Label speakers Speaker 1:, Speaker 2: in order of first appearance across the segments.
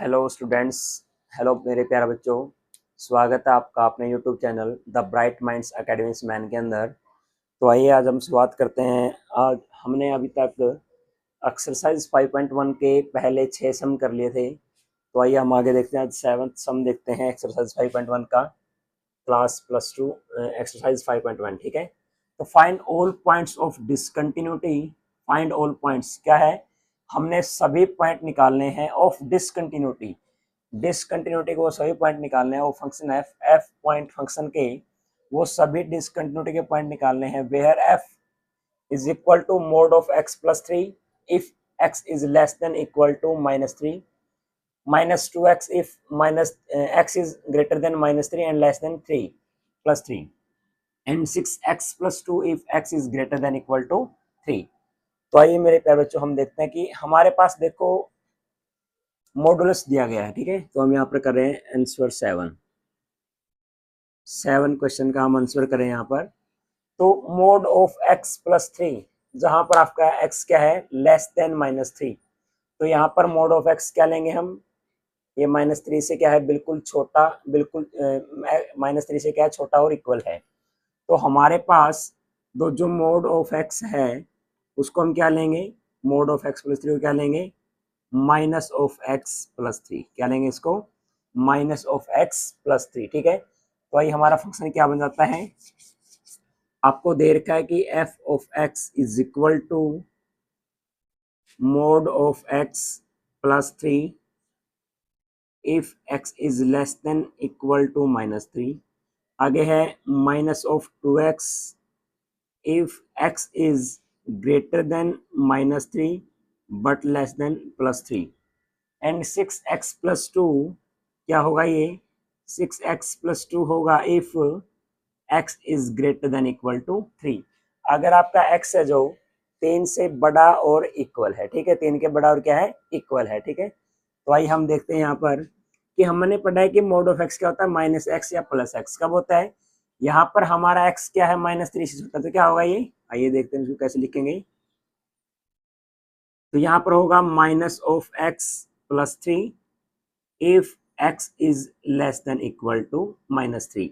Speaker 1: Hello students. Hello मेरे प्यारे बच्चों। स्वागत है आपका अपने YouTube channel the Bright minds academics man के अंदर। तो आइए आज हम शुरुआत करते हैं। आज हमने अभी तक एक्सरसाइज 5.1 के पहले 6 सम कर लिए थे। तो आइए हम आगे देखते हैं। आज 7th सम देखते हैं एक्सरसाइज 5.1 का, क्लास +2 एक्सरसाइज 5.1। ठीक है, तो find all points of discontinuity. Find all points क्या है? हमने सभी पॉइंट निकालने हैं ऑफ डिसकंटिन्यूटी। डिसकंटिन्यूटी को सभी पॉइंट निकालने हैं। वो फंक्शन एफ पॉइंट फंक्शन के वो सभी डिसकंटिन्यूटी के पॉइंट निकालने हैं। Where F is equal to mod of X plus 3 if x is less than equal to -3, -2x if minus x is greater than -3 and less than 3 plus 3, and 6x plus 2 if x is greater than equal to 3। तो आइए मेरे प्यारे बच्चों हम देखते हैं कि हमारे पास देखो मॉडुलस दिया गया है। ठीक है, तो हम यहाँ पर कर रहे हैं आंसर 7 क्वेश्चन का हम आंसर करें यहाँ पर। तो मोड ऑफ x प्लस 3, जहां पर आपका x क्या है? Less than -3। तो यहाँ पर मोड ऑफ x क्या लेंगे हम? ये -3 से क्या है? बिल्कुल छोटा, बिल्कुल -3 से क्या है? छोटा और इक्वल है। तो हमारे पास दो जो मोड ऑफ x है उसको हम क्या लेंगे? मोड ऑफ x प्लस 3 को क्या लेंगे? Minus of x plus 3। क्या लेंगे इसको? Minus of x plus 3। ठीक है, तो ये हमारा फंक्शन क्या बन जाता है? आपको दे रखा है कि f of x is equal to mod of x plus 3 if x is less than equal to -3। आगे है minus of 2x if x is greater than -3 but less than +3, and 6x plus 2 क्या होगा? ये 6x plus 2 होगा if x is greater than equal to 3। अगर आपका x है जो 3 से बड़ा और इक्वल है। ठीक है, 3 के बड़ा और क्या है? इक्वल है। ठीक है, तो आइए हम देखते हैं यहाँ पर कि हमने पढ़ा है कि मोड ऑफ x क्या होता है? -x या +x कब होता है? यहाँ पर हमारा x क्या है? -3 से छोटा, तो क्या होगा ये? आइए देखते हैं इसको कैसे लिखेंगे। तो यहाँ पर होगा minus of x plus 3 if x is less than equal to -3।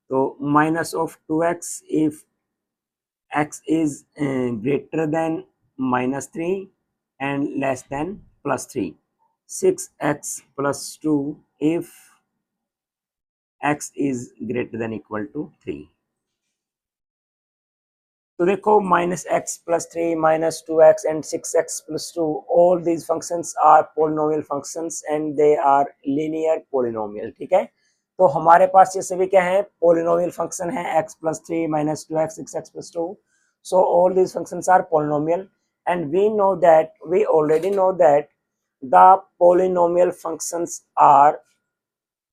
Speaker 1: तो minus of 2x if x is greater than -3 and less than +3, 6x plus 2 if x is greater than equal to 3। तो देखो -x plus 3, -2x and 6x plus 2, all these functions are polynomial functions and they are linear polynomial। ठीक है, तो हमारे पास ये सभी क्या है? polynomial function है। x plus 3, -2x, 6x plus 2, so all these functions are polynomial and we already know that the polynomial functions are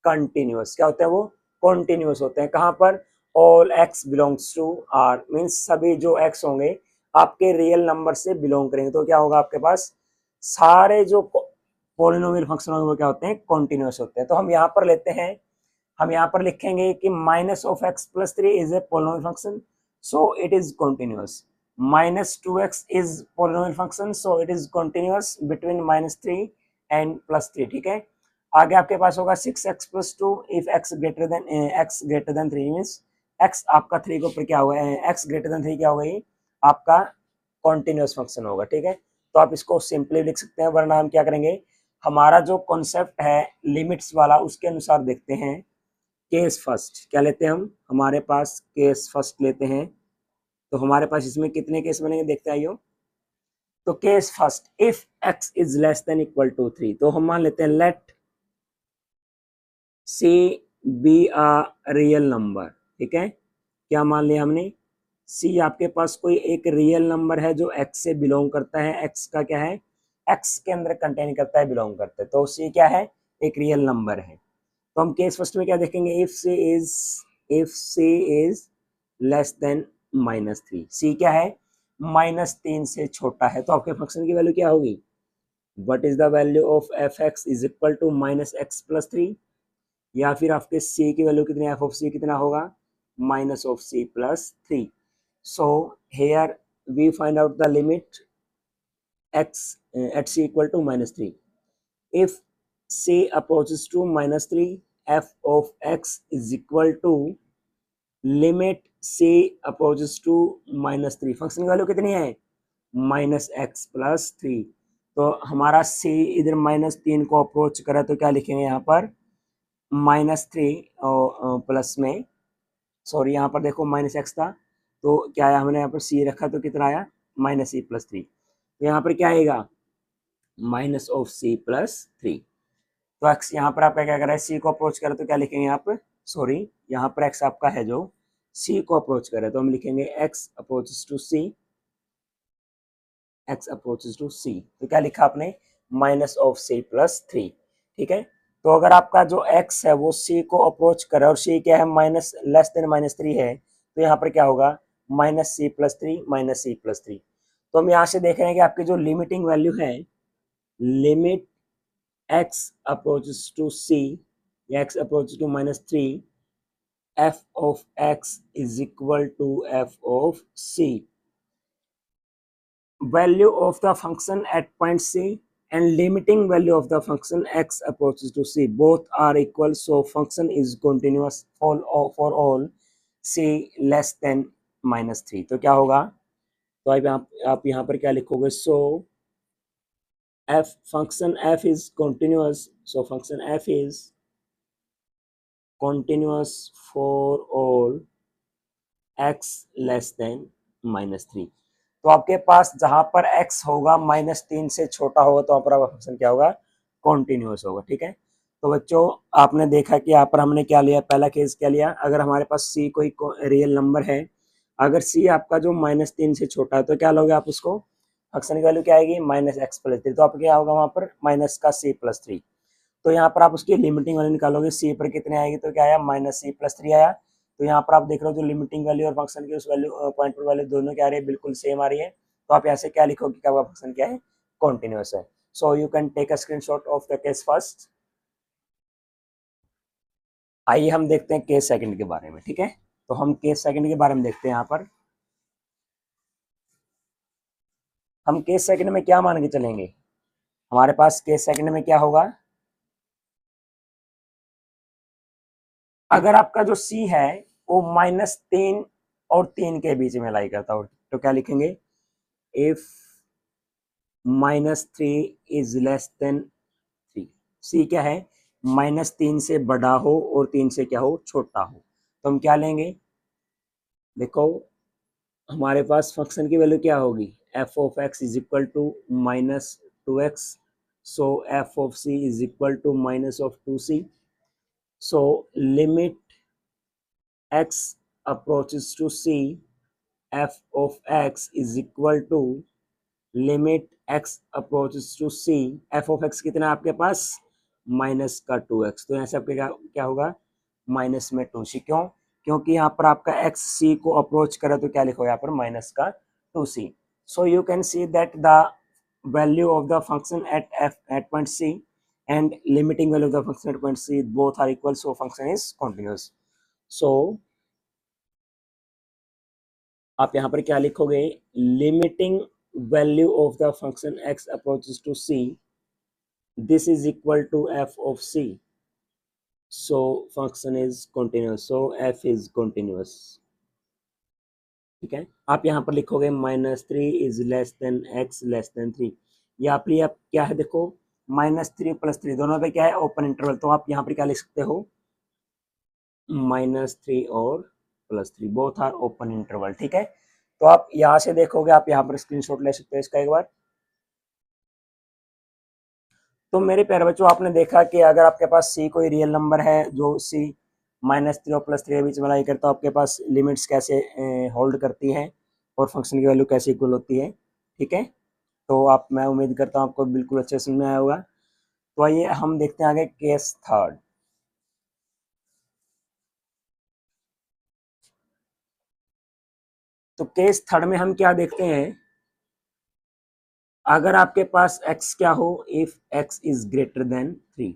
Speaker 1: continuous। क्या होते हैं वो? continuous होते हैं। कहाँ पर? all x belongs to r, means सभी जो x होंगे आपके रियल नंबर से बिलोंग करेंगे। तो क्या होगा आपके पास? सारे जो पोलिनोमियल फंक्शन होंगे वो क्या होते हैं? कॉन्टिन्यूस होते हैं। तो हम यहाँ पर लेते हैं, हम यहाँ पर लिखेंगे कि minus of X plus 3 is a polynomial function, so it is continuous. -2x is polynomial function, so it is continuous between -3 and +3। ठीक है, आगे आपके पास होगा 6x plus 2 if x greater than 3, means x आपका 3 के ऊपर क्या होगा? x ग्रेटर देन 3 क्या होगा? ये आपका कॉन्टिन्यूस फंक्शन होगा। ठीक है, तो आप इसको सिंपली लिख सकते हैं, वरना हम क्या करेंगे? हमारा जो कॉन्सेप्ट है लिमिट्स वाला उसके अनुसार देखते हैं। केस फर्स्ट क्या लेते हैं हम? हमारे पास केस फर्स्ट लेते हैं। तो हमारे पास इसमें कितने केस बनेंगे देखते आइयो। तो case first, if x is less than equal to 3, तो हम मान लेते हैं let C be a real number. ठीक है, क्या मान लिया हमने? C आपके पास कोई एक रियल नंबर है जो x से बिलोंग करता है। x का क्या है? x के अंदर कंटेन करता है, बिलोंग करता है। तो C क्या है? एक रियल नंबर है। तो हम केस फर्स्ट में क्या देखेंगे? If C is less than -3, C क्या है? -3 से छोटा है। तो आपके फंक्शन की वैल्यू क्या होगी? What is the value of f(x) is equal to -x plus 3, या फिर आपके c की वैल्यू कितनी? f ऑफ c कितना होगा? Minus of c plus 3। So here we find out the limit x at c equal to -3। If c approaches to -3, f of x is equal to limit c approaches to -3। Function की value कितनी है? -x+3। तो हमारा c इधर -3 को approach करा तो क्या लिखेंगे यहाँ पर? -3 प्लस में, सॉरी यहाँ पर देखो -x था तो क्या आया, हमने यहाँ पर c रखा तो कितना आया? -c+3। तो यहाँ पर क्या आएगा? -c+3। तो x यहाँ पर आपका क्या कर रहा है? c को अप्रोच करे तो क्या लिखेंगे यहाँ पर? सॉरी यहाँ पर x आपका है जो c को अप्रोच करे तो हम लिखेंगे x approaches to c, x approaches to c। तो क्या लिखा आपने? -c+3। ठीक है, तो अगर आपका जो x है वो c को अप्रोच करे और c क्या है? -3 है, तो यहाँ पर क्या होगा? -c+3। तो हम यहाँ से देख रहे हैं कि आपकी जो लिमिटिंग वैल्यू है, limit x approaches to c या x approaches to -3, f of x is equal to f of c। Value of the function at point c and limiting value of the function x approaches to c both are equal, so function is continuous for all c less than -3। तो क्या होगा? तो आप यहाँ पर क्या लिखोगे? so function f is continuous, so function f is continuous for all x less than -3। तो आपके पास जहां पर x होगा -3 से छोटा होगा तो आपका फंक्शन क्या होगा? कॉन्टिन्यूस होगा। ठीक है, तो बच्चों आपने देखा कि यहाँ पर हमने क्या लिया, पहला केस क्या लिया, अगर हमारे पास c कोई रियल नंबर है, अगर c आपका जो -3 से छोटा है तो क्या लोगे आप उसको? फंक्शन की वैल्यू क्या आएगी? -x+3। तो आपको क्या होगा वहां पर? माइनस का c+3। तो यहाँ पर आप उसकी लिमिटिंग वैल्यू निकालोगे, c पर कितने आएगी? तो क्या आया? -c+3 आया। तो यहाँ पर आप देख रहे हो जो लिमिटिंग वैल्यू और फंक्शन की उस वैल्यू पॉइंट पर वैल्यू दोनों क्या आ रही है? बिल्कुल सेम आ रही है। तो आप यहाँ से क्या लिखोगे कि आपका फंक्शन क्या है? कॉन्टिन्यूस है। So you can take a screenshot of the case first. आइए हम देखते हैं केस सेकंड के बारे में। ठीक है, तो हम केस सेकंड के बारे में देखते हैं। यहाँ पर हम केस सेकंड में क्या मान के चलेंगे? हमारे पास केस सेकंड में क्या होगा? अगर आपका जो c है वो -3 और 3 के बीच में लाई करता हो तो क्या लिखेंगे? If -3 is less than 3। c क्या है? -3 से बड़ा हो और 3 से क्या हो? छोटा हो। तो हम क्या लेंगे? देखो हमारे पास फंक्शन की वैल्यू क्या होगी? f of x is equal to -2x, so f of c is equal to -2c। So limit x approaches to c, f of x is equal to limit x approaches to c, f of x कितना है आपके पास? -2x। तो यहाँ से आपके क्या होगा? Minus में 2c। क्यों? क्योंकि यहाँ पर आपका x c को अप्रोच करे तो क्या लिखो यहाँ पर? -2c। So you can see that the value of the function eight point c and limiting value of the function at point c both are equal, so function is continuous। so आप यहाँ पर क्या लिखोगे? Limiting value of the function x approaches to c, this is equal to f of c, so function is continuous, so f is continuous. ठीक है, आप यहाँ पर लिखोगे -3 is less than x less than 3। यहाँ पर आप क्या है? देखो -3 + 3 दोनों पे क्या है? Open interval. तो आप यहाँ पर क्या लिख सकते हो? -3 और +3 बोथ आर ओपन इंटरवल। ठीक है, तो आप यहाँ से देखोगे, आप यहाँ पर स्क्रीनशॉट ले सकते हो इसका एक बार। तो मेरे प्यारे बच्चों आपने देखा कि अगर आपके पास c कोई रियल नंबर है जो c -3 और +3 के बीच में लाई करता है, तो आपके पास लिमिट्स कैसे होल्ड करती हैं और फंक्शन की वैल्यू कैसे इक्वल होती है। ठीक है, तो आप, मैं उम्मीद करता हूँ आपको बिल्कुल अच्छे समझ में आया होगा। तो आइए हम देखते हैं आगे केस थर्ड। तो केस थर्ड में हम क्या देखते हैं? अगर आपके पास x क्या हो? If x is greater than 3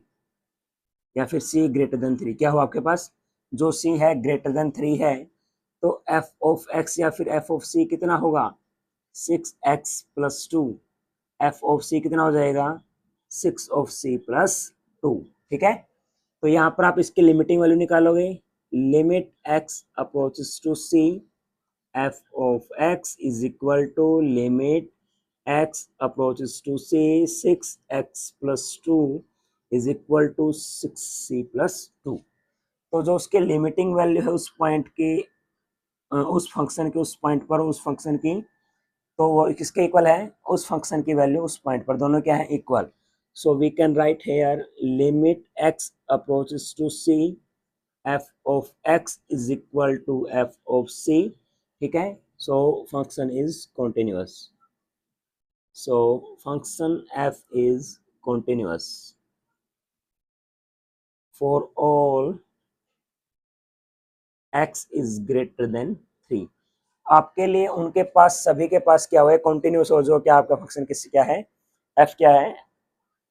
Speaker 1: या फिर c ग्रेटर देन 3, क्या हो आपके पास? जो c है ग्रेटर देन 3 है, तो f ऑफ x या फिर f ऑफ c कितना होगा? 6x + 2। f ऑफ c कितना हो जाएगा? 6 ऑफ c + 2, ठीक है। तो यहाँ पर आप इसकी लिमिटिंग वैल्यू निकालोगे, limit x approaches to c f of x is equal to limit x approaches to c 6x plus 2 is equal to 6c plus 2। तो जो उसके लिमिटिंग वैल्यू है उस पॉइंट की, उस फंक्शन के उस पॉइंट पर उस फंक्शन की, तो वो किसके इक्वल है, उस फंक्शन की वैल्यू उस पॉइंट पर, दोनों क्या है, equal. So we can write here limit x approaches to c f of x is equal to f of c, ठीक है। So function is continuous, so function f is continuous for all x is greater than 3। आपके लिए उनके पास, सभी के पास क्या हुआ है, कॉन्टिन्यूस हो, जो क्या आपका फंक्शन किस क्या है, f क्या है,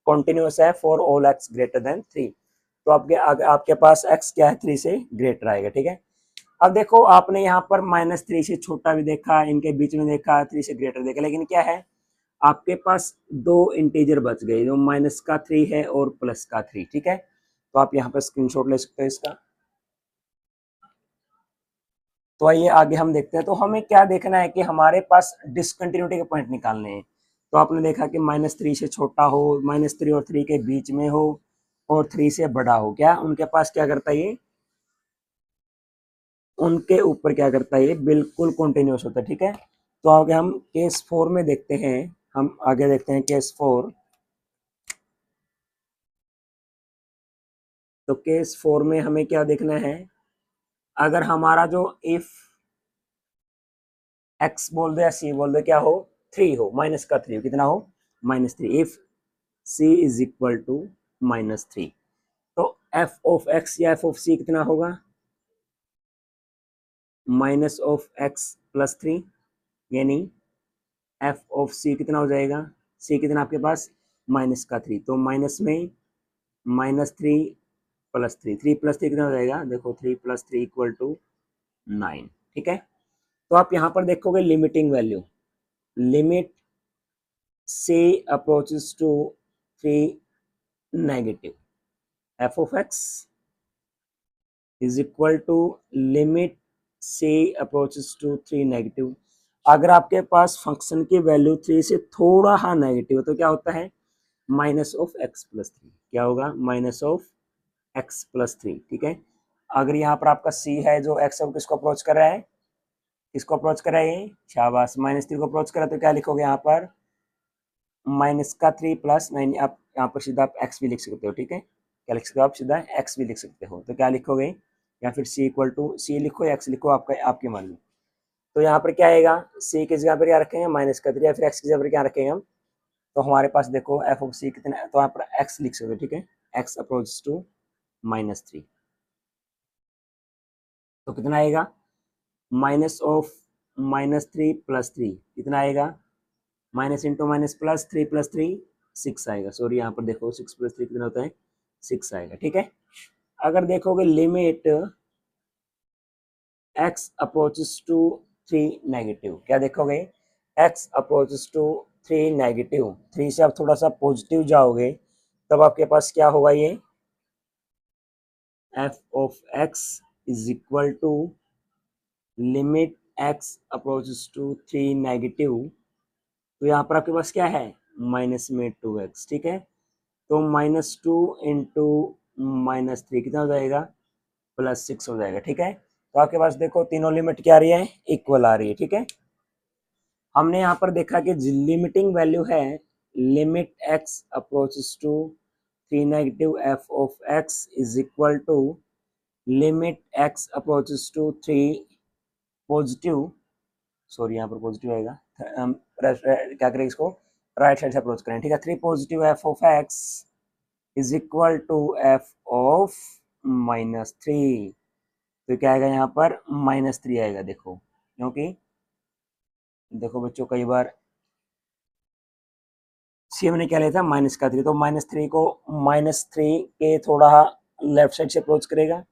Speaker 1: कॉन्टिन्यूस है for all x greater than 3। तो आपके पास x क्या है, 3 से ग्रेटर आएगा, ठीक है। अब देखो आपने यहाँ पर -3 से छोटा भी देखा, इनके बीच में देखा, 3 से ग्रेटर देखा, लेकिन क्या है, आपके पास दो इंटीजर बच गए, जो -3 है और +3, ठीक है। तो आप यहाँ पर स्क्रीनशॉट ले सकते हो इसका। तो आइए आगे हम देखते हैं। तो हमें क्या देखना है कि हमारे पास डिसकंटिन्यूटी के पॉइंट निकालने हैं। तो आपने देखा कि -3 से छोटा हो, -3 और 3 के बीच में हो, और 3 से बड़ा हो, क्या उनके पास क्या करता है, ये उनके ऊपर क्या करता है, ये बिल्कुल कॉन्टिन्यूस होता है, ठीक है। तो आगे हम केस 4 में देखते हैं, हम आगे देखते हैं केस 4। तो केस 4 में हमें क्या देखना है, अगर हमारा जो इफ x बोल दो या c बोल दो, क्या हो, 3 हो, -3 हो, कितना हो, -3, if c is equal to -3, तो f ऑफ x या f ऑफ c कितना होगा, -(x+3), यानी f ऑफ c कितना हो जाएगा, c कितना आपके पास, -3, तो माइनस में -3 + 3, 3 + 3 कितना हो जाएगा, देखो 3 + 3 = 9, ठीक है। तो आप यहाँ पर देखोगे limiting value, limit c approaches to 3 negative, f of x is equal to limit c approaches to 3 negative. अगर आपके पास फंक्शन की वैल्यू 3 से थोड़ा हाँ नेगेटिव है, तो क्या होता है, -(x+3), क्या होगा, -(x+3), ठीक है। अगर यहाँ पर आपका c है जो x अब किसको अप्रोच कर रहा है, किसको अप्रोच कर रहा है, ये शाबाश, -3 को अप्रोच कर रहा है, तो क्या लिखोगे यहाँ पर, -3 + 9, आप यहाँ पर सीधा आप x भी लिख सकते हो, ठीक है। क्या लिख सकते हो आप, सीधा x भी लिख सकते हो, तो क्या लिखोगे, या फिर c इक्वल टू c लिखो या x लिखो, आपका आपकी मर्जी। तो यहाँ पर क्या आएगा, c की जगह पर क्या रखेंगे, -3, या फिर x की जगह पर क्या रखेंगे हम, तो हमारे पास देखो f ऑफ c कितना है, तो यहाँ पर x लिख सकते हो, ठीक है, x अप्रोच टू -3, तो कितना आएगा, माइनस ऑफ -3 + 3 कितना आएगा, माइनस इंटू माइनस प्लस, 3 + 3 6 आएगा, सॉरी यहाँ पर देखो 6 + 3 कितना होता है, 6 आएगा, ठीक है। अगर देखोगे limit x approaches to 3 negative, क्या देखोगे, x अप्रोचेस टू 3 नेगेटिव, 3 से आप थोड़ा सा पॉजिटिव जाओगे, तब आपके पास क्या होगा, ये f of x is equal to limit x approaches to 3 negative, तो यहाँ पर आपके पास क्या है, माइनस में 2x, ठीक है। तो -2 इंटू -3 कितना हो जाएगा, +6 हो जाएगा, ठीक है। तो आपके पास देखो तीनों लिमिट क्या आ रही है, इक्वल आ रही है, ठीक है। हमने यहाँ पर देखा कि लिमिटिंग वैल्यू है limit x approaches to 3 negative f of x is equal to limit x approaches to 3 positive, sorry यहाँ पर पॉजिटिव आएगा, हम क्या करें, इसको राइट साइड से अप्रोच करें, ठीक है। 3 positive f of x is equal to f of -3, तो क्या आएगा यहाँ पर, -3 आएगा, देखो, क्योंकि देखो बच्चों कई बार सी हमने क्या लिया था, -3, तो -3 को -3 के थोड़ा लेफ्ट साइड से अप्रोच करेगा,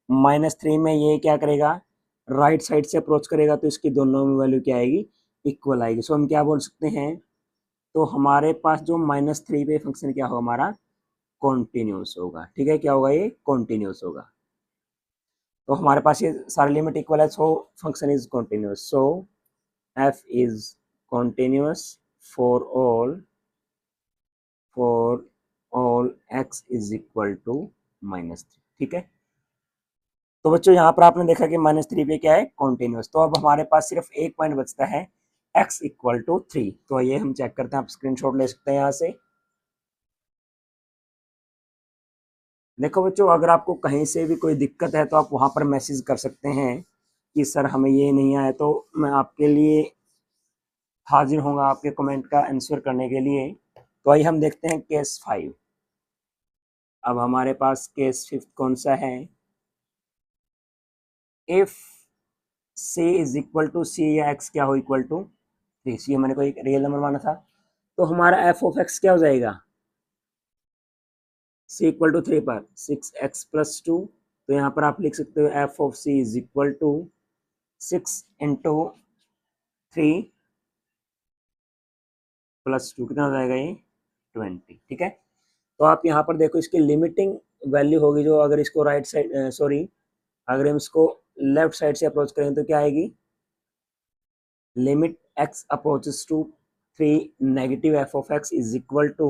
Speaker 1: -3 में ये क्या करेगा, राइट साइड से अप्रोच करेगा, तो इसकी दोनों में वैल्यू क्या आएगी, इक्वल आएगी। सो हम क्या बोल सकते हैं, तो हमारे पास जो -3 पे फंक्शन क्या होगा, हमारा कॉन्टिन्यूस होगा, ठीक है, क्या होगा ये कॉन्टिन्यूस होगा। तो हमारे पास ये सारे लिमिट इक्वल है, so function is continuous, so F is continuous for all X is equal to -3, ठीक है। तो बच्चों यहाँ पर आपने देखा कि -3 पे क्या है कॉन्टिन्यूस। तो अब हमारे पास सिर्फ एक पॉइंट बचता है x इक्वल टू 3। तो ये हम चेक करते हैं, आप स्क्रीनशॉट ले सकते हैं यहाँ से। देखो बच्चों, अगर आपको कहीं से भी कोई दिक्कत है तो आप वहां पर मैसेज कर सकते हैं कि सर हमें ये नहीं आया, तो मैं आपके लिए हाजिर होऊंगा आपके कमेंट का आंसर करने के लिए। तो आइए हम देखते हैं केस 5। अब हमारे पास केस 5 कौन सा है, if c is equal to C या x क्या हो इक्वल टू 3, सी मैंने कोई रियल नंबर माना था, तो हमारा f ऑफ x क्या हो जाएगा, c इक्वल टू 3 पर 6x प्लस 2। तो यहाँ पर आप लिख सकते हो f of c is equal to 6 into 3 plus 2, कितना हो जाएगा ये 20, ठीक है। तो आप यहाँ पर देखो इसकी लिमिटिंग वैल्यू होगी जो, अगर इसको राइट साइड सॉरी अगर हम इसको लेफ्ट साइड से अप्रोच करें तो क्या आएगी, limit x approaches to 3 negative f of x is equal to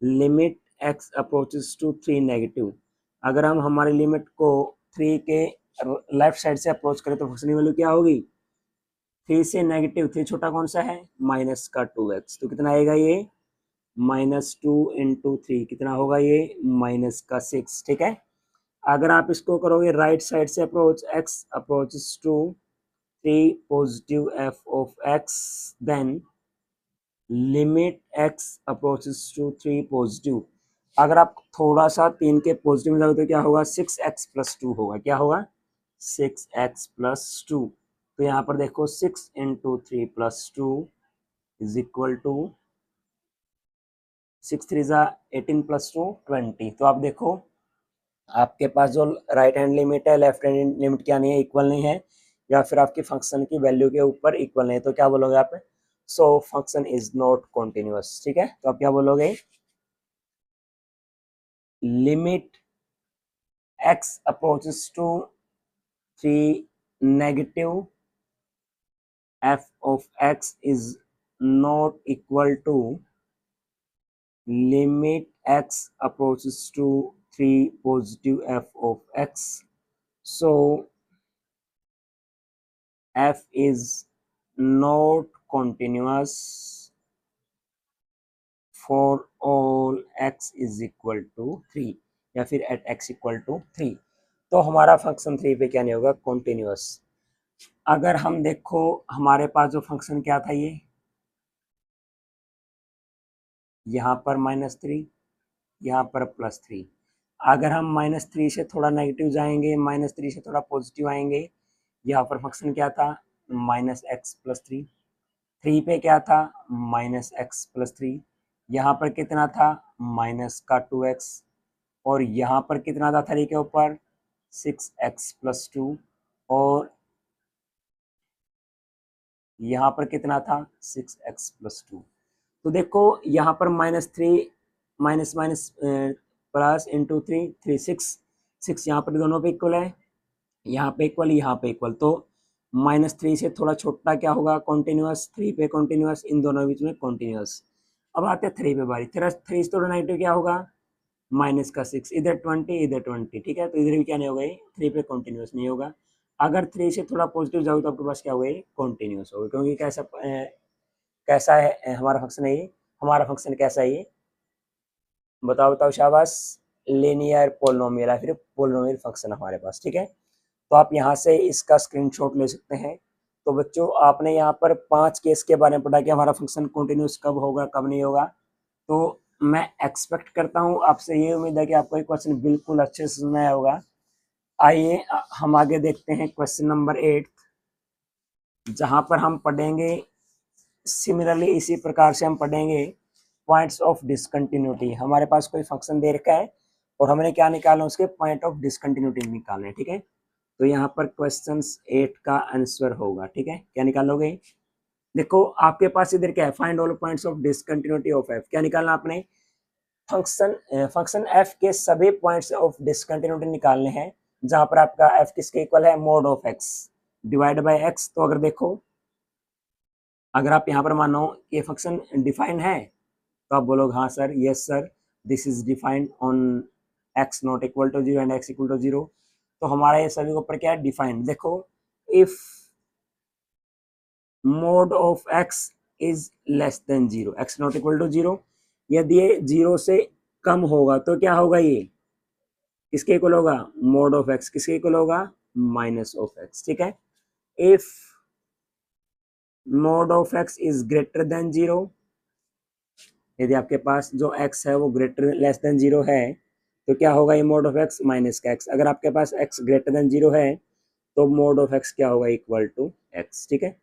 Speaker 1: limit x approaches to 3 negative. अगर हम हमारी लिमिट को 3 के लेफ्ट साइड से अप्रोच करें तो फंक्शन की वैल्यू क्या होगी, 3 से नेगेटिव 3 छोटा कौन सा है माइनस का 2x, तो कितना आएगा ये -2 इंटू 3, कितना होगा ये -6, ठीक है। अगर आप इसको करोगे राइट साइड से approach, x approaches to 3 positive f of x, then limit x approaches to 3 positive. अगर आप थोड़ा सा 3 के पॉजिटिव में जाओगे तो क्या होगा 6x प्लस 2 होगा, क्या होगा 6x प्लस 2। तो यहाँ पर देखो 6 into 3 plus 2 is equal to 6 3 जा 18 प्लस 2 20। तो आप देखो आपके पास जो राइट हैंड लिमिट है लेफ्ट हैंड लिमिट क्या नहीं है, इक्वल नहीं है, या फिर आपकी फंक्शन की वैल्यू के ऊपर इक्वल नहीं है, तो क्या बोलोगे आप, सो फंक्शन इज नॉट कॉन्टिन्यूअस, ठीक है। तो आप क्या बोलोगे, limit x approaches to 3 negative f of x is not equal to limit x approaches to 3 positive f of x, so f is not continuous for all x is equal to 3 या फिर at x equal to 3। तो हमारा function 3 पे क्या नहीं होगा continuous. अगर हम देखो हमारे पास जो फंक्शन क्या था, ये यहाँ पर -3 यहाँ पर +3, अगर हम -3 से थोड़ा नेगेटिव जाएंगे, -3 से थोड़ा पॉजिटिव आएंगे, यहाँ पर फंक्शन क्या था -x प्लस 3, 3 पे क्या था -x प्लस 3, यहाँ पर कितना था माइनस का 2x, और यहाँ पर कितना था 3 के ऊपर 6x प्लस 2, और यहाँ पर कितना था 6x प्लस 2। तो देखो यहाँ पर -3 माइनस माइनस प्लस इंटू 3 3 6 यहाँ पर दोनों पे इक्वल है, यहाँ पे इक्वल यहाँ पे इक्वल, तो -3 से थोड़ा छोटा क्या होगा कॉन्टिन्यूअस, 3 पे कॉन्टिन्यूअस, इन दोनों बीच में कॉन्टिन्यूअस। अब आते हैं 3 पे बारी, 3 से थोड़ा नेगेटिव क्या होगा -6, इधर 20 इधर 20, ठीक है। तो इधर भी क्या नहीं होगा, 3 पे कॉन्टिन्यूअस नहीं होगा। अगर 3 से थोड़ा पॉजिटिव जाओगे तो आपके पास क्या होगा कॉन्टिन्यूअस होगा, क्योंकि कैसा कैसा है हमारा फंक्शन है ये, हमारा फंक्शन कैसा है ये बताओ बताओ शाबाश, लीनियर पोलिनोमियल है, फिर पोलिनोमियल फंक्शन हमारे पास, ठीक है। तो आप यहाँ से इसका स्क्रीनशॉट ले सकते हैं। तो बच्चों आपने यहाँ पर 5 केस के बारे में पढ़ा कि हमारा फंक्शन कंटिन्यूस कब होगा कब नहीं होगा। तो मैं एक्सपेक्ट करता हूँ आपसे, ये उम्मीद है कि आपको ये क्वेश्चन बिल्कुल अच्छे से समझ आया होगा। आइए हम आगे देखते हैं क्वेश्चन नंबर 8, जहाँ पर हम पढ़ेंगे सिमिलरली इसी प्रकार से हम पढ़ेंगे पॉइंट्स ऑफ डिसकंटिन्यूटी। हमारे पास कोई फंक्शन दे रखा है और हमने क्या निकालना, उसके पॉइंट ऑफ डिसकंटिन्यूटी निकालने, ठीक है। तो यहाँ पर क्वेश्चन 8 का आंसर होगा, ठीक है। क्या निकालोगे, देखो आपके पास इधर क्या है, find all points of discontinuity of F, क्या निकालना आपने फंक्शन एफ के सभी पॉइंट्स ऑफ डिसकंटिन्यूटी निकालने हैं जहां पर आपका एफ किसके इक्वल है, mode of x divide bye x. तो अगर देखो, अगर आप यहाँ पर मानो ये फंक्शन डिफाइन है तो आप बोलोगे हाँ sir, yes sir, this is defined on X not equal to zero and X equal to zero. तो हमारा ये सभी के ऊपर क्या है, डिफाइंड। देखो, if mod of x is less than zero, X not equal to zero, यदि ये जीरो से कम होगा तो क्या होगा, ये किसके इक्वल होगा, मोड ऑफ एक्स किसके इक्वल होगा, माइनस ऑफ एक्स। ठीक है, if mod of x is greater than zero, यदि आपके पास जो x है वो ग्रेटर लेस देन जीरो है तो क्या होगा, ये मोड ऑफ x माइनस का x। अगर आपके पास x ग्रेटर देन जीरो है तो मोड ऑफ x क्या होगा, इक्वल टू x। ठीक है,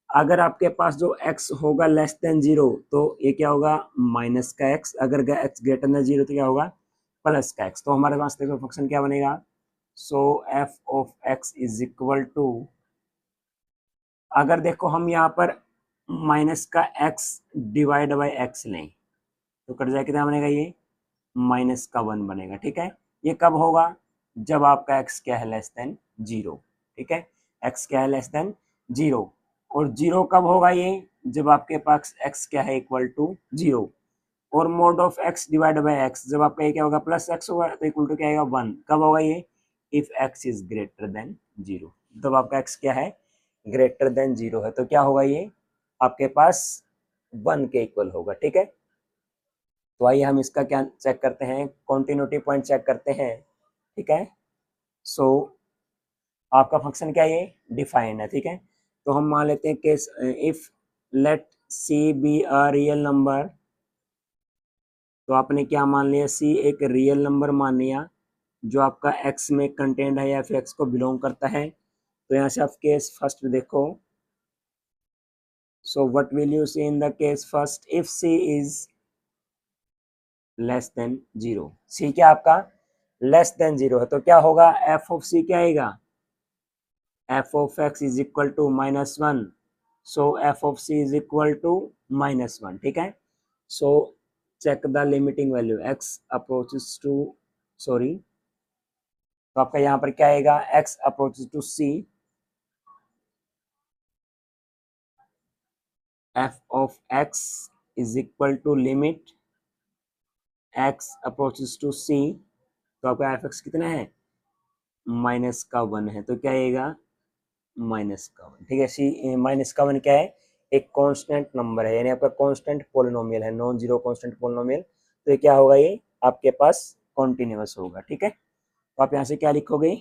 Speaker 1: अगर आपके पास जो x होगा लेस देन जीरो तो ये क्या होगा, माइनस का x। अगर x ग्रेटर देन जीरो तो क्या होगा, प्लस का x। तो हमारे पास देखो फंक्शन क्या बनेगा, so F of x is equal to, अगर देखो हम यहाँ पर माइनस का x डिवाइड बाई x लें तो कट जाए, कितना बनेगा, ये माइनस का 1 बनेगा। ठीक है, ये कब होगा, जब आपका x क्या है, लेस देन जीरो। ठीक है, x क्या है, लेस देन जीरो। और जीरो कब होगा, ये जब आपके पास x क्या है, इक्वल टू जीरो। और mode of x divide by x, जब आपका ये क्या होगा, प्लस x होगा तो इक्वल टू क्या आएगा, 1। कब होगा ये, if x is greater than zero. तब आपका x क्या है, ग्रेटर देन जीरो है तो क्या होगा, ये आपके पास 1 के इक्वल होगा। ठीक है, तो आइए हम इसका क्या चेक करते हैं, कॉन्टिन्यूटी पॉइंट चेक करते हैं। ठीक है, सो आपका फंक्शन क्या है, ये डिफाइंड है। ठीक है, तो हम मान लेते हैं case, if let C be a real number, तो आपने क्या मान लिया, सी एक रियल नंबर मान लिया जो आपका एक्स में कंटेंट है या फिर एक्स को बिलोंग करता है। तो यहाँ से आप केस फर्स्ट देखो, so what will you see in the case first, if C is less than zero. C क्या आपका लेस देन जीरो है तो क्या होगा, एफ ऑफ सी क्या आएगा, F of x is equal to minus one. So F of C is equal to minus one. ठीक है, so check the limiting value X approaches to, sorry, तो आपका यहाँ पर क्या आएगा, X approaches to C, F of x is equal to limit X approaches to C. तो आपका एफ एक्स कितना है, माइनस का 1 है तो क्या आएगा, माइनस का 1। ठीक है, सी माइनस का 1 क्या है, एक कांस्टेंट नंबर है, यानी आपका कांस्टेंट पोलिनोमियल है, नॉन जीरो कांस्टेंट पोलिनोमियल। तो ये क्या होगा, ये आपके पास कॉन्टिन्यूअस होगा। ठीक है, तो आप यहाँ से क्या लिखोगे,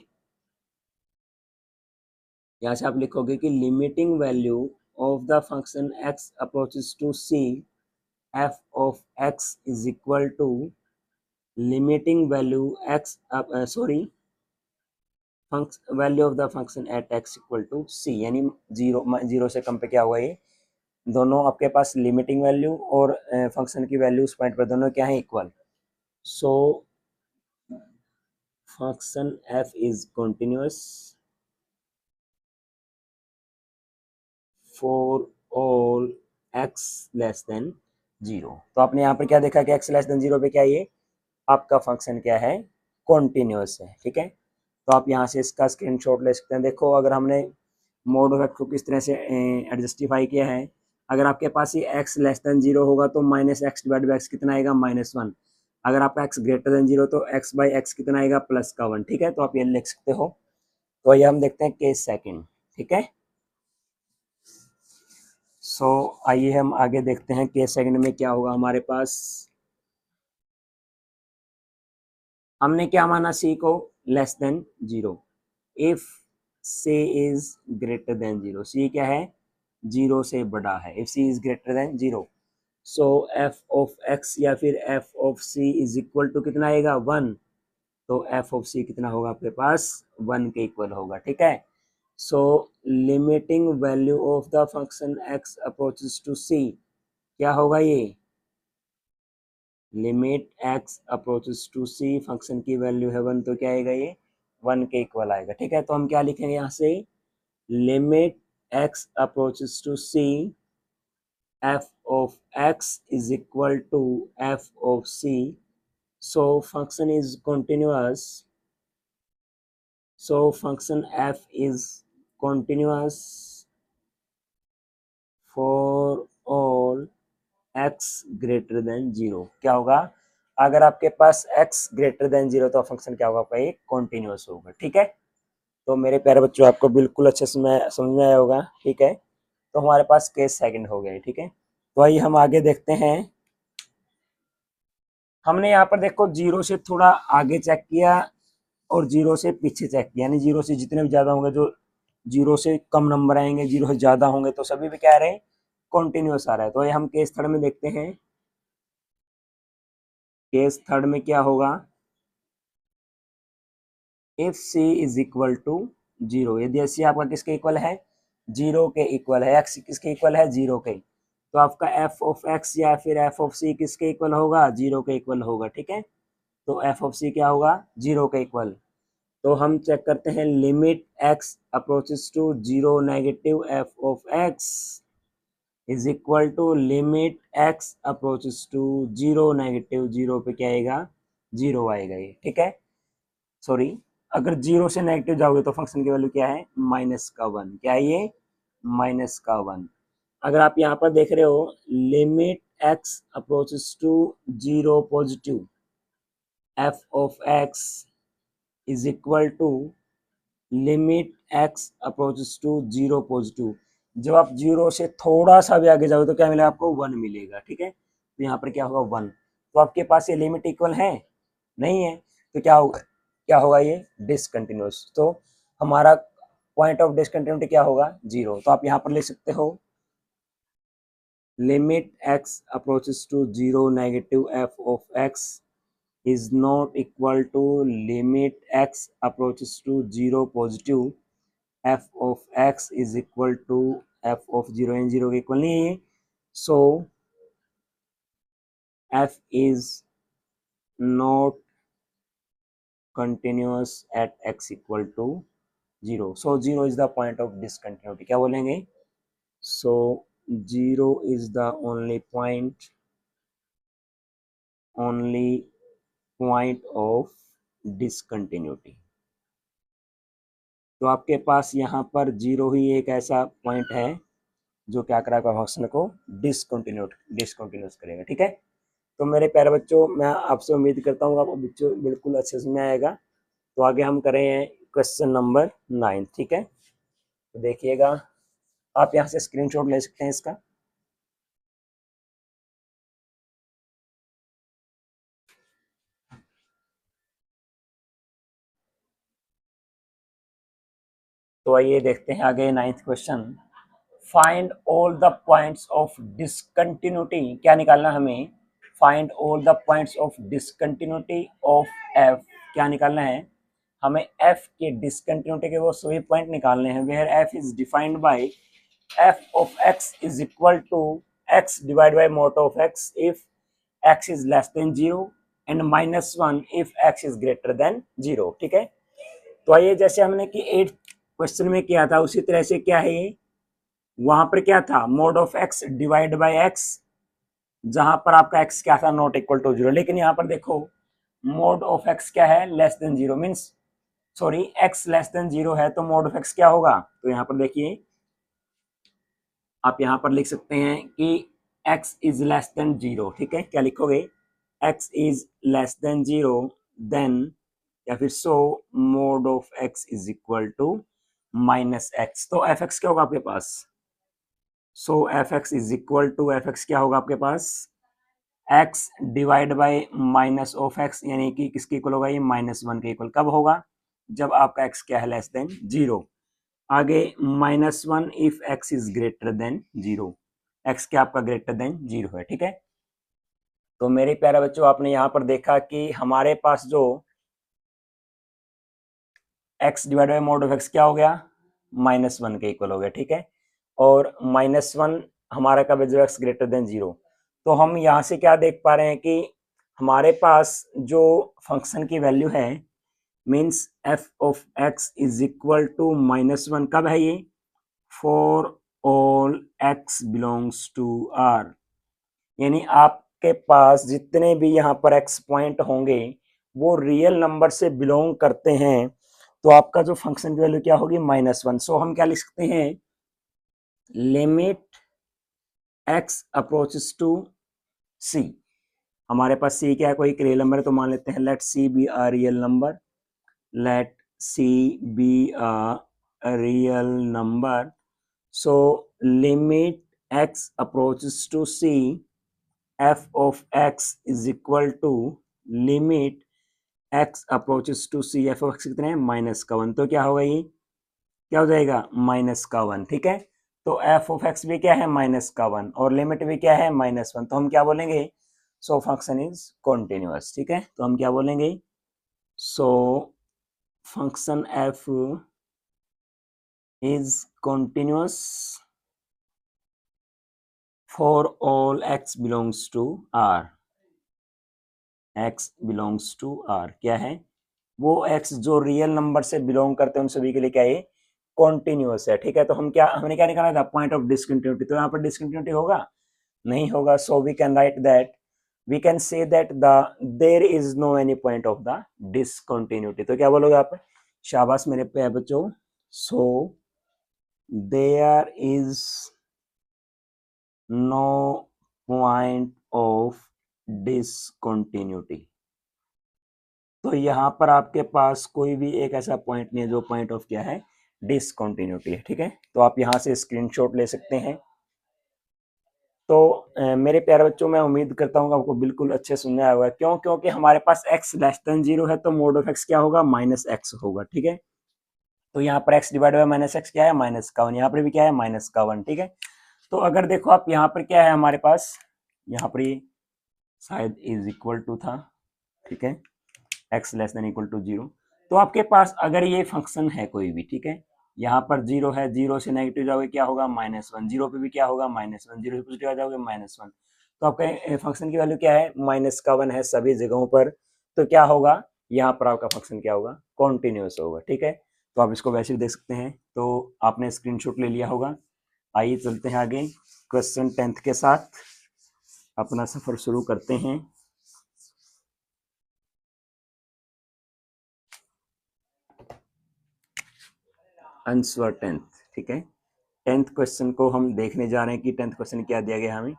Speaker 1: यहाँ से आप लिखोगे कि limiting value of the function X approaches to C, F of x is equal to limiting value X, sorry, value of the function at X equal to C, यानी जीरो से कम पे क्या होगा, ये दोनों आपके पास लिमिटिंग वैल्यू और function की वैल्यू उस पॉइंट पर दोनों क्या है, equal. So function F is continuous for all x less than zero. तो आपने यहाँ पर क्या देखा कि एक्स लेस देन जीरो पे क्या, ये आपका फंक्शन क्या है, कॉन्टिन्यूअस है। ठीक है, तो आप यहाँ से इसका स्क्रीनशॉट ले सकते हैं। देखो, अगर हमने मोड ऑफ एक्स को किस तरह से एडजस्टिफाई किया है, अगर आपके पास ये एक्स लेस देन जीरो होगा तो minus x divide by x कितना आएगा, माइनस वन। अगर आपका एक्स ग्रेटर देन जीरो तो एक्स बाई एक्स कितना आएगा, प्लस का 1। ठीक है, तो आप ये लिख सकते हो। तो ये हम देखते हैं केस सेकंड। ठीक है, सो आइए हम आगे देखते हैं केस सेकंड में क्या होगा हमारे पास। हमने क्या माना, सी को less than zero, if C is greater than zero, C क्या है, जीरो से बड़ा है, if C is greater than zero. So F of X या फिर F of C is equal to कितना आएगा, 1। तो एफ ऑफ सी कितना होगा आपके पास, 1 के इक्वल होगा। ठीक है, so limiting value of the function X approaches to C, क्या होगा, ये limit X approaches to C, function की वैल्यू है 1 तो क्या आएगा, ये 1 के इक्वल आएगा। ठीक है, तो हम क्या लिखेंगे यहाँ से, limit X approaches to C, F of x is equal to F of C, so function is continuous, so function f is continuous for all x greater than 0। क्या होगा, अगर आपके पास x ग्रेटर देन 0 तो function क्या होगा आपका, एक कॉन्टिन्यूअस होगा। ठीक है, तो मेरे प्यारे बच्चों आपको बिल्कुल अच्छे से समझ में आया होगा। ठीक है, तो हमारे पास केस सेकंड हो गए। ठीक है, तो आइए हम आगे देखते हैं। हमने यहाँ पर देखो जीरो से थोड़ा आगे चेक किया और जीरो से पीछे चेक किया, यानी जीरो से जितने भी ज्यादा होंगे, जो जीरो से कम नंबर आएंगे, जीरो से ज्यादा होंगे, तो सभी भी क्या आ रहे हैं, कॉन्टिन्यूअस आ रहा है। तो ये हम केस थर्ड में देखते हैं। केस थर्ड में क्या होगा, if c is equal to 0, यदि c आपका किसके इक्वल है, 0 के इक्वल है, x किसके इक्वल है, 0 के, तो आपका f ऑफ x या फिर f ऑफ c किसके इक्वल होगा, 0 के इक्वल होगा। ठीक है, तो f ऑफ c क्या होगा, 0 के इक्वल। तो हम चेक करते हैं, limit x approaches to 0 negative f of x is equal to limit x approaches to 0 negative 0 पे क्या आएगा, 0 आएगा ये। ठीक है, सॉरी, अगर 0 से नेगेटिव जाओगे तो फंक्शन की वैल्यू क्या है, माइनस का 1। क्या है ये, माइनस का 1। अगर आप यहाँ पर देख रहे हो, limit x approaches to 0 positive f of x is equal to limit x approaches to 0 positive. जब आप 0 से थोड़ा सा भी आगे जाओगे तो क्या मिलेगा आपको, 1 मिलेगा। ठीक है, तो यहाँ पर क्या होगा, 1। तो आपके पास ये लिमिट इक्वल है, नहीं है, तो क्या होगा, क्या होगा ये, डिसकंटिन्यूअस। तो हमारा पॉइंट ऑफ डिसकंटिन्यूटी क्या होगा, 0। तो आप यहाँ पर लिख सकते हो, limit x approaches to 0 negative f of x is not equal to limit x approaches to 0 positive f of x is equal to f of 0 and 0 के इक्वल नहीं है। So f is not continuous at x equal to 0. So 0 is the point of discontinuity। क्या बोलेंगे, so 0 is the only point of discontinuity। तो आपके पास यहाँ पर 0 ही एक ऐसा पॉइंट है जो क्या करेगा, फंक्शन को डिसकंटिन्यूस करेगा। ठीक है, तो मेरे प्यारे बच्चों, मैं आपसे उम्मीद करता हूँ आपको बच्चों बिल्कुल अच्छे से में आएगा। तो आगे हम करें क्वेश्चन नंबर 9। ठीक है, तो देखिएगा, आप यहाँ से स्क्रीनशॉट ले सकते हैं इसका। तो आइए देखते हैं आगे 9th question. Find all the points of discontinuity. क्या निकालना हमें, find all the points of discontinuity of F. क्या निकालना है हमें, एफ के डिसकंटिन्यूटी के वो सभी पॉइंट निकालने हैं where F is defined by f of x is equal to x divide by mod of x if x is less than 0 and -1 if x is greater than 0। ठीक है, तो आइए, जैसे हमने कि 8 क्वेश्चन में किया था उसी तरह से क्या है ये, वहां पर क्या था, mode of x divide bye x, जहां पर आपका एक्स क्या था, नॉट इक्वल टू 0। लेकिन यहाँ पर देखो, मोड ऑफ एक्स क्या है, less than 0, means sorry, x less than 0 है तो मोड ऑफ एक्स क्या होगा। तो यहाँ पर देखिए, आप यहाँ पर लिख सकते हैं कि एक्स इज लेस देन 0। ठीक है, क्या लिखोगे, X is less than 0, then या फिर so mod of x is equal to -x। तो एफ एक्स क्या होगा आपके पास, so F X is equal to, F X क्या होगा आपके पास, x divide by minus of x, यानी कि किसके इक्वल होगा ये, -1 के इक्वल। कब होगा, जब आपका x क्या है, लेस देन 0। आगे -1 if x is greater than 0, x क्या आपका ग्रेटर देन 0 है। ठीक है, तो मेरे प्यारे बच्चों, आपने यहाँ पर देखा कि हमारे पास जो x divide by mod of x क्या हो गया, -1 के इक्वल हो गया। ठीक है, और -1 हमारा कब है, जब x ग्रेटर देन 0। तो हम यहाँ से क्या देख पा रहे हैं कि हमारे पास जो फंक्शन की वैल्यू है, means f of x is equal to -1, कब है ये, for all x belongs to R। यानी आप आपके पास जितने भी यहाँ पर एक्स पॉइंट होंगे वो रियल नंबर से बिलोंग करते हैं, तो आपका जो फंक्शन की वैल्यू क्या होगी, -1। सो हम क्या लिख सकते हैं, लिमिट एक्स अप्रोचेस टू सी। हमारे पास सी क्या है, कोई रियल नंबर है, तो मान लेते हैं let C be a real number, let C be a real number. So limit x approaches to c, f of x is equal to limit x approaches to c, f of x कितने हैं, -1। तो क्या होगा, ये क्या हो जाएगा, -1। ठीक है, तो f of x भी क्या है, -1, और लिमिट भी क्या है, -1। तो हम क्या बोलेंगे, सो फंक्शन इज कॉन्टिन्यूअस। ठीक है, तो हम क्या बोलेंगे, so function f is continuous for all x belongs to R, x belongs to R क्या है, वो x जो रियल नंबर से बिलोंग करते हैं उन सभी के लिए क्या है, कॉन्टिन्यूअस है। ठीक है, तो हमने क्या निकाला था, पॉइंट ऑफ डिसकंटिन्यूटी। तो यहाँ पर डिसकंटिन्यूटी होगा, नहीं होगा। So we can write that, we can say that there is no any point of the discontinuity. तो क्या बोलोगे आप, शाबाश मेरे प्यारे बच्चों। So there is no point of discontinuity. तो यहाँ पर आपके पास कोई भी एक ऐसा पॉइंट नहीं है जो पॉइंट ऑफ क्या है, डिसकंटिन्यूटी है। ठीक है, तो आप यहाँ से स्क्रीनशॉट ले सकते हैं। तो मेरे प्यारे बच्चों, मैं उम्मीद करता हूँ आपको बिल्कुल अच्छे सुनने आया होगा। क्यों, क्योंकि हमारे पास x लेस देन 0 है, तो मोड ऑफ x क्या होगा, -x होगा। ठीक है, तो यहाँ पर x डिवाइड बाय -x क्या है, -1। यहाँ पर भी क्या है, -1। ठीक है, तो अगर देखो आप यहाँ पर क्या है हमारे पास, यहाँ पर ये शायद इज इक्वल टू था। ठीक है, x less than equal to 0। तो आपके पास अगर ये फंक्शन है कोई भी, ठीक है, यहाँ पर 0 है, 0 से नेगेटिव जाओगे क्या होगा, -1। 0 पे भी क्या होगा, -1। 0 से पॉजिटिव आ जाओगे, -1। तो आपका फंक्शन की वैल्यू क्या है, -1 है सभी जगहों पर। तो क्या होगा, यहाँ पर आपका फंक्शन क्या होगा, कॉन्टिन्यूअस होगा। ठीक है, तो आप इसको वैसे भी देख सकते हैं। तो आपने स्क्रीनशॉट ले लिया होगा। आइए चलते हैं आगे, क्वेश्चन 10th के साथ अपना सफर शुरू करते हैं। Answer 10th। ठीक है, 10th क्वेश्चन को हम देखने जा रहे हैं कि 10th क्वेश्चन क्या दिया गया हमें।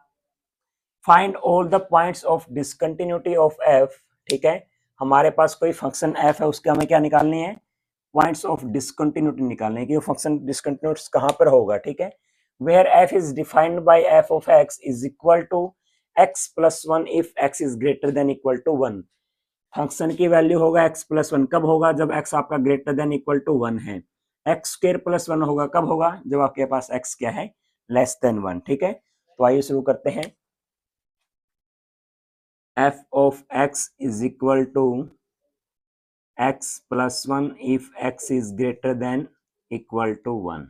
Speaker 1: Find all the points of discontinuity of f। ठीक है, हमारे पास कोई फंक्शन f है, उसके हमें क्या निकालनी है, पॉइंट्स ऑफ डिसकंटिन्यूटी निकालने की, वो फंक्शन डिसकंटिन्यूटी कहां पर होगा। ठीक है, where f is defined by f of x is equal to x plus 1 if x is greater than equal to 1। Function की वैल्यू होगा x प्लस 1, कब होगा, जब x आपका ग्रेटर देन इक्वल टू 1 है। एक्स स्क्वायर प्लस 1 होगा, कब होगा, जब आपके पास x क्या है, लेस देन 1। ठीक है, तो आइए शुरू करते हैं। f of x is equal to x plus 1 if x is greater than equal to 1,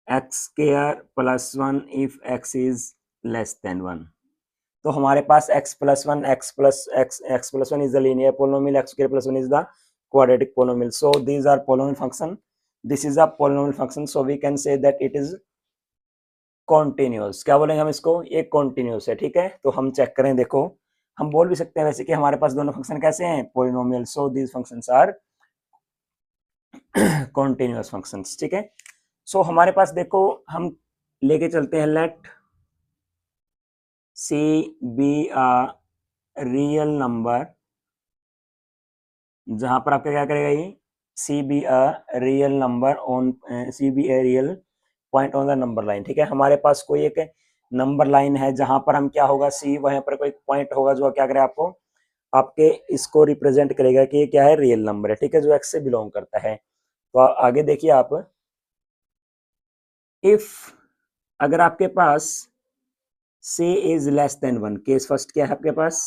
Speaker 1: x square plus 1 if x is less than 1। तो हमारे पास x plus 1, x plus 1 is the linear polynomial, x square plus 1 is the quadratic polynomial. So these are polynomial function, this is a polynomial function, so we can say that it is continuous। क्या बोलेंगे हम इसको, ये continuous है। ठीक है, तो हम चेक करें, देखो हम बोल भी सकते हैं वैसे कि हमारे पास दोनों फंक्शन कैसे हैं, polynomial. So these functions are continuous functions. ठीक है, सो हमारे पास देखो हम लेके चलते हैं, let C be a real number, जहां पर आपका क्या करेगा, ये c be a real number on, c be a real point on the number line. ठीक है, हमारे पास कोई एक नंबर लाइन है जहां पर हम क्या होगा, सी, वहां पर कोई पॉइंट होगा जो क्या करे, आपको आपके इसको रिप्रेजेंट करेगा कि ये क्या है, रियल नंबर है। ठीक है, जो एक्स से बिलोंग करता है। तो आगे देखिए आप, इफ अगर आपके पास C is less than 1, case first क्या है आपके पास,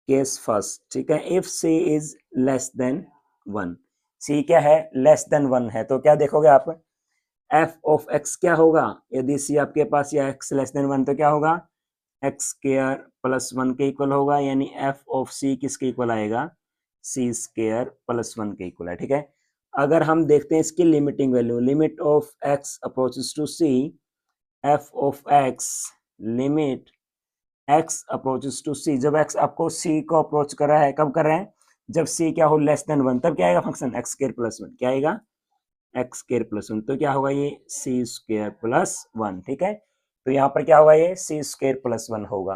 Speaker 1: केस फर्स्ट। ठीक है, if C is less than 1, C क्या है, लेस देन 1 है, तो क्या देखोगे आप, एफ ऑफ एक्स क्या होगा, यदि सी आपके पास या एक्स लेस देन 1, तो क्या होगा, एक्स स्क्वायर प्लस 1 के इक्वल होगा, यानी एफ ऑफ सी किसके इक्वल आएगा, सी स्क्वायर प्लस 1 के इक्वल है। ठीक है, अगर हम देखते हैं इसकी limiting value, limit of x approaches to C, F of x limit x approaches to c, जब x आपको c को अप्रोच कर रहा है, कब कर रहे हैं, जब c क्या हो लेस देन 1, तब क्या आएगा function x square plus one, क्या आएगा एक्स स्क्वायर प्लस वन, तो क्या होगा ये सी स्क्वायर प्लस वन, ठीक है। तो यहाँ पर क्या होगा, ये सी स्क्वायर प्लस वन होगा।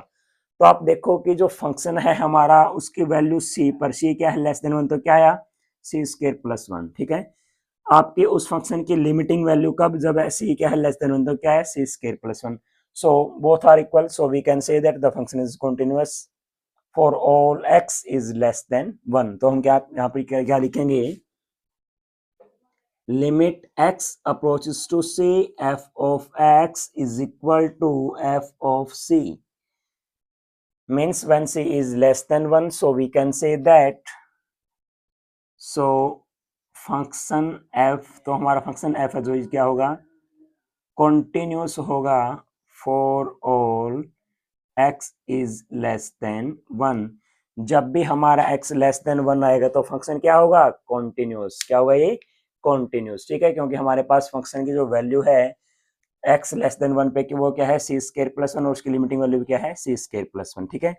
Speaker 1: तो आप देखो कि जो फंक्शन है हमारा उसकी वैल्यू सी पर, सी क्या है लेस देन वन, तो क्या आया सी स्क्वायर प्लस वन, ठीक है। आपके उस फंक्शन की लिमिटिंग वैल्यू कब, जब सी क्या है लेस देन वन, तो क्या है C square plus one. So both are equal, so we can say that the function is continuous for all x is less than one. तो हम क्या यहाँ पर क्या लिखेंगे, limit x approaches to c, f of x is equal to f of c, means when c is less than 1, so we can say that, so function f, तो हमारा function f है जो क्या होगा continuous होगा for all x is less than 1। जब भी हमारा x लेस देन 1 आएगा तो फंक्शन क्या होगा कॉन्टिन्यूस, क्या होगा ये कॉन्टिन्यूस, ठीक है, क्योंकि हमारे पास फंक्शन की जो वैल्यू है x लेस देन 1 पे कि वो क्या है सी स्क्वायर प्लस वन, और उसकी लिमिटिंग वैल्यू क्या है सी स्क्वायर प्लस वन, ठीक है।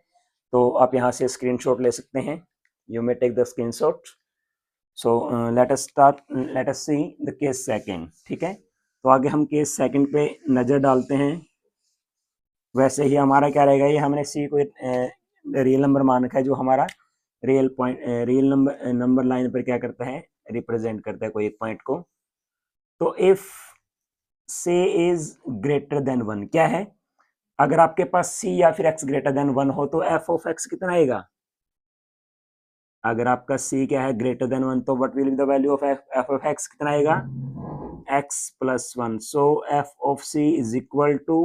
Speaker 1: तो आप यहाँ से स्क्रीनशॉट ले सकते हैं, you may take the screenshot. So let us see the case second, ठीक है। तो आगे हम केस सेकंड पे नजर डालते हैं। वैसे ही हमारा क्या रहेगा, ये हमने सी को रियल नंबर मान रखा है, जो हमारा real point real number line पर क्या करता है रिप्रेजेंट करता है कोई एक पॉइंट को। तो if c is greater than one, क्या है, अगर आपके पास c या फिर x ग्रेटर देन वन हो तो f ऑफ x कितना आएगा, अगर आपका c क्या है ग्रेटर देन वन, तो what will be the value of f of x कितना आएगा x plus one. So f of c is equal to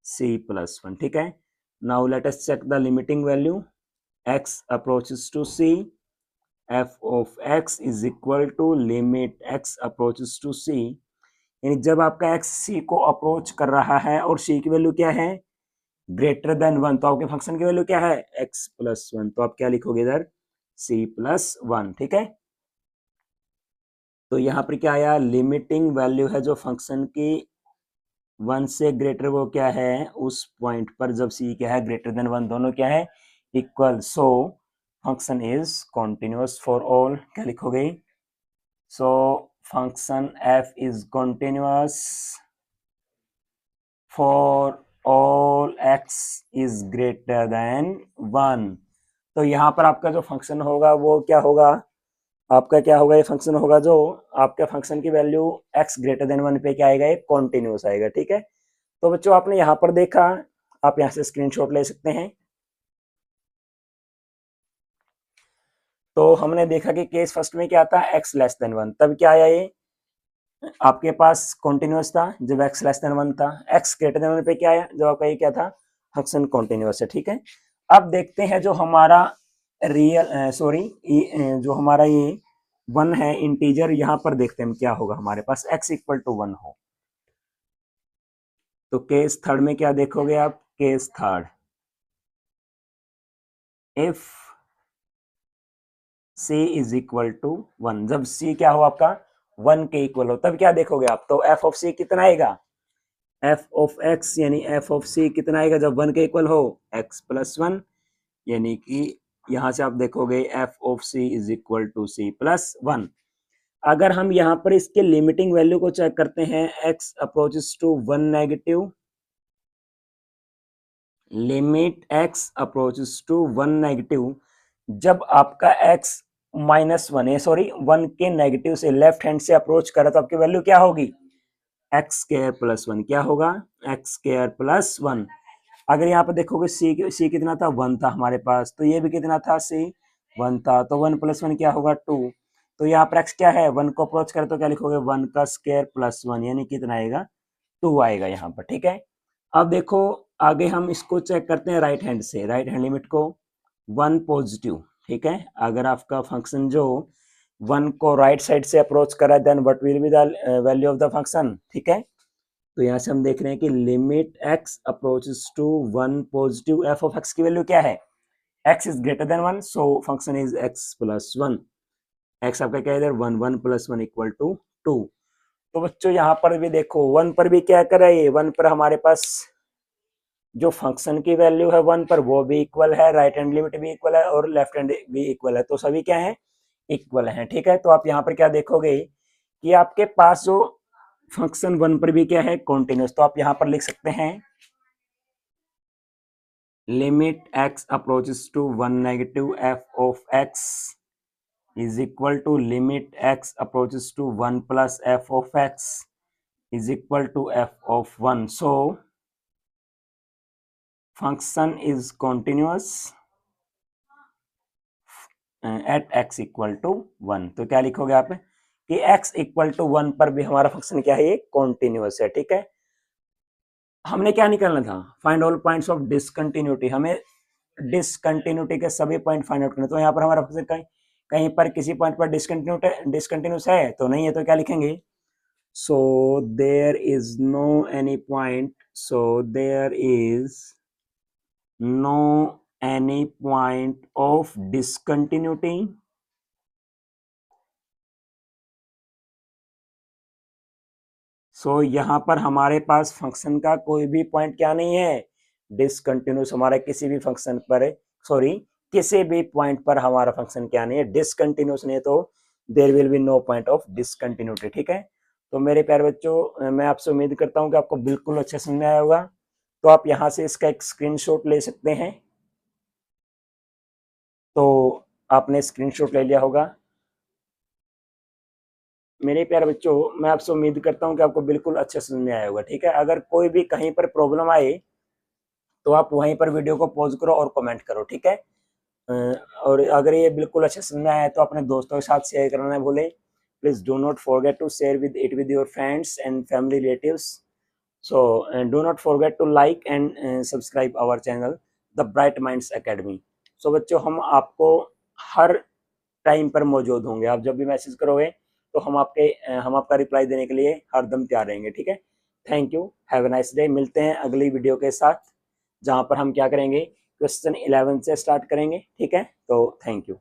Speaker 1: c plus one, ठीक है। Now let us check the limiting value, x approaches to c, f of x is equal to limit x approaches to c, यानी जब आपका x c को approach कर रहा है और c की वैल्यू क्या है ग्रेटर देन वन, तो आपके फंक्शन की वैल्यू क्या है x प्लस वन, तो आप क्या लिखोगे इधर c प्लस वन, ठीक है। तो यहाँ पर क्या आया, लिमिटिंग वैल्यू है जो फंक्शन की वन से ग्रेटर, वो क्या है उस पॉइंट पर जब c क्या है ग्रेटर देन वन, दोनों क्या है equal, so function is continuous for all, क्या लिखोगे, so function f is continuous for all x is greater than one. तो यहाँ पर आपका जो फंक्शन होगा वो क्या होगा, आपका क्या होगा, ये फंक्शन होगा जो आपके फंक्शन की value x greater than one पे क्या आएगा, ये कॉन्टिन्यूस आएगा, ठीक है। तो बच्चों आपने यहाँ पर देखा, आप यहाँ से स्क्रीनशॉट ले सकते हैं। तो हमने देखा कि केस फर्स्ट में क्या था x लेस देन वन, तब क्या आया, ये आपके पास कॉन्टिन्यूस था जब x लेस देन वन था, x ग्रेटर देन वन पे क्या आया, जब आपका ये क्या था फंक्शन कॉन्टिन्यूस है, ठीक है। अब देखते हैं जो हमारा रियल जो हमारा ये वन है इंटीजर, यहाँ पर देखते हैं क्या होगा हमारे पास x इक्वल टू वन हो। तो केस थर्ड में क्या देखोगे आप, case third, if c is equal to one, जब c क्या हो आपका वन के इक्वल हो, तब क्या देखोगे आप, तो f ऑफ c कितना आएगा, f ऑफ x यानी f ऑफ c कितना आएगा जब वन के इक्वल हो x प्लस वन, यानी कि यहां से आप देखोगे f of c is equal to c plus one. अगर हम यहाँ पर इसके लिमिटिंग वैल्यू को चेक करते हैं, x approaches to one negative, limit x approaches to one negative, जब आपका x माइनस वन है, सॉरी वन के नेगेटिव से लेफ्ट हैंड से अप्रोच करा, तो आपकी वैल्यू क्या होगी एक्स स्क्वायर प्लस वन, क्या होगा एक्स स्क्वायर प्लस वन। अगर यहाँ पर देखोगे सी कितना था वन था हमारे पास, तो ये भी कितना था सी वन था, तो वन प्लस वन क्या होगा टू। तो यहाँ पर एक्स क्या है वन को अप्रोच करे तो क्या लिखोगे वन का स्क्वायर प्लस वन, यानी कितना आएगा टू आएगा यहाँ पर, ठीक है। अब देखो आगे हम इसको चेक करते हैं राइट हैंड से, राइट हैंड लिमिट को वन पॉजिटिव, ठीक है। अगर आपका फंक्शन जो वन को राइट साइड से अप्रोच करा then what will be the value of the function, ठीक है। तो यहाँ से हम देख रहे हैं कि limit x approaches to one positive, f of x की वैल्यू क्या है x is greater than one, so function is x plus one, x आपका क्या है इधर one, one plus one equal to two. तो बच्चों यहाँ पर भी देखो वन पर भी क्या कर रहा है, वन पर हमारे पास जो फंक्शन की वैल्यू है 1 पर वो भी इक्वल है, राइट हैंड लिमिट भी इक्वल है और लेफ्ट हैंड भी इक्वल है, तो सभी क्या है, इक्वल है। ठीक है, तो आप यहाँ पर क्या देखोगे कि आपके पास जो फंक्शन 1 पर भी क्या है, कॉन्टिन्यूस, तो आप यहाँ पर लिख सकते हैं limit x approaches to 1 negative f of x is equal to limit x approaches to 1 plus f of x is equal to f of 1. So function is continuous at x equal to 1. तो क्या लिखोगे आप कि x equal to 1 पर भी हमारा function क्या है, ये कॉन्टिन्यूस है। ठीक है, हमने क्या निकालना था, find all points of discontinuity, हमें डिसकंटिन्यूटी के सभी पॉइंट फाइंड आउट करने। तो यहाँ पर हमारा फंक्शन कहीं कहीं पर किसी पॉइंट पर डिसकंटिन्यूस है तो नहीं है, तो क्या लिखेंगे, so there is no any point, so there is no any point of discontinuity सो यहाँ पर हमारे पास फंक्शन का कोई भी पॉइंट क्या नहीं है, डिसकंटिन्यूस, हमारा किसी भी फंक्शन पर, सॉरी किसी भी पॉइंट पर हमारा फंक्शन क्या नहीं है, डिसकंटिन्यूस नहीं है, तो there will be no point of discontinuity. ठीक है, तो मेरे प्यारे बच्चों, मैं आपसे उम्मीद करता हूँ कि आपको बिल्कुल अच्छे समझ में आया होगा। तो आप यहाँ से इसका एक स्क्रीनशॉट ले सकते हैं। तो आपने स्क्रीनशॉट ले लिया होगा। मेरे प्यारे बच्चों, मैं आपसे उम्मीद करता हूँ कि आपको बिल्कुल अच्छे समझ में आया होगा। ठीक है, अगर कोई भी कहीं पर प्रॉब्लम आए तो आप वहीं पर वीडियो को पॉज करो और कमेंट करो। ठीक है, और अगर ये बिल्कुल अच्छे समझ में आया है तो अपने दोस्तों के साथ शेयर करना ना भूलें। Please do not forget to share with it with your friends and family relatives. So do not forget to like and subscribe our channel the Bright Minds Academy. सो बच्चों, हम आपको हर टाइम पर मौजूद होंगे। आप जब भी मैसेज करोगे तो हम आपका रिप्लाई देने के लिए हरदम तैयार रहेंगे। ठीक है, thank you, have a nice day. मिलते हैं अगली वीडियो के साथ, जहां पर हम क्या करेंगे, क्वेश्चन 11 से स्टार्ट करेंगे। ठीक है, तो थैंक यू।